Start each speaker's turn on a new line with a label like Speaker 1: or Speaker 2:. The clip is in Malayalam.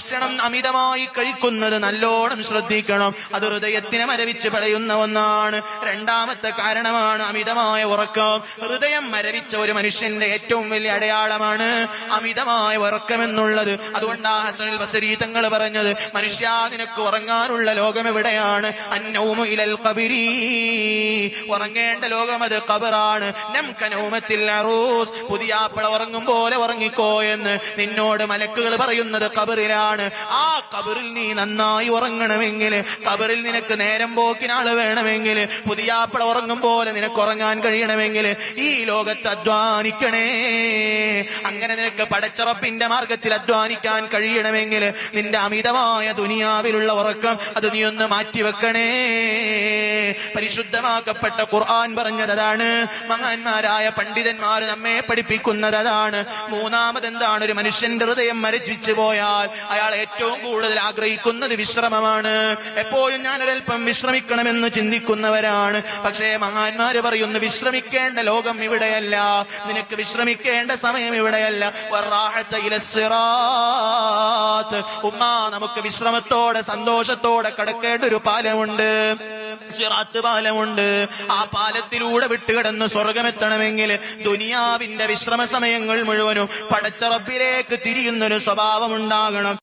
Speaker 1: ഭക്ഷണം അമിതമായി കഴിക്കുന്നത് നല്ലോണം ശ്രദ്ധിക്കണം. അത് ഹൃദയത്തിനെ മരവിച്ച് പടയുന്ന ഒന്നാണ്. രണ്ടാമത്തെ കാരണമാണ് അമിതമായ ഉറക്കം. ഹൃദയം മരവിച്ച ഒരു മനുഷ്യന്റെ ഏറ്റവും വലിയ അടയാളമാണ് അമിതമായ ഉറക്കമെന്നുള്ളത്. അതുകൊണ്ടാ ഹസനുൽ ബസരി തങ്ങൾ പറഞ്ഞത്, മനുഷ്യ നിനക്ക് ഉറങ്ങാനുള്ള ലോകം എവിടെയാണ്? അന്നൗമു ഇലൽ ഖബരി, ഉറങ്ങേണ്ട ലോകം അത് ഖബറാണ്. നംക നൗമത്തിൽ അറൂസ്, പുതിയാപ്പള ഉറങ്ങും പോലെ ഉറങ്ങിക്കോ എന്ന് നിന്നോട് മലക്കുകൾ പറയുന്നത് ഖബറിലാണ്. ആ ഖബറിൽ നീ നന്നായി ഉറങ്ങണമെങ്കിൽ, ഖബറിൽ നിനക്ക് നേരം പോക്കിനാള് വേണമെങ്കിൽ, പുതിയാപ്പള ഉറങ്ങും പോലെ നിനക്ക് ഉറങ്ങാൻ കഴിയണമെങ്കിൽ ഈ ലോകത്ത് അധ്വാനിക്കണേ. അങ്ങനെ നിനക്ക് പടച്ചറപ്പിന്റെ മാർഗത്തിൽ അധ്വാനിക്കാൻ കഴിയണമെങ്കിൽ നിന്റെ അമിതമായ ദുനിയാവിലുള്ള ഉറക്കം അത് നീ ഒന്ന് മാറ്റിവെക്കണേ. പരിശുദ്ധമാക്കപ്പെട്ട ഖുർആൻ പറഞ്ഞത് അതാണ്. മഹാന്മാരായ പണ്ഡിതന്മാർ നമ്മെ പഠിപ്പിക്കുന്നത് അതാണ്. മൂന്നാമതെന്താണ്? ഒരു മനുഷ്യന്റെ ഹൃദയം മരവിച്ചു പോയാൽ അയാൾ ഏറ്റവും കൂടുതൽ ആഗ്രഹിക്കുന്നത് വിശ്രമമാണ്. എപ്പോഴും ഞാനൊരൽപ്പം വിശ്രമിക്കണമെന്ന് ചിന്തിക്കുന്നവരാണ്. പക്ഷേ മഹാന്മാര് പറയുന്നു, വിശ്രമിക്കേണ്ട ലോകം ഇവിടെയല്ല, നിനക്ക് വിശ്രമിക്കേണ്ട സമയം ഇവിടെയല്ല. ഉമ്മ, നമുക്ക് വിശ്രമത്തോടെ സന്തോഷത്തോടെ കടക്കേണ്ട ഒരു പാലമുണ്ട്, സിറാത്ത് പാലമുണ്ട്. ആ പാലത്തിലൂടെ വിട്ടുകിടന്ന് സ്വർഗമെത്തണമെങ്കിൽ ദുനിയാവിന്റെ വിശ്രമ സമയങ്ങൾ മുഴുവനും പടച്ച റബ്ബിലേക്ക് തിരിയുന്നൊരു സ്വഭാവം ഉണ്ടാകണം.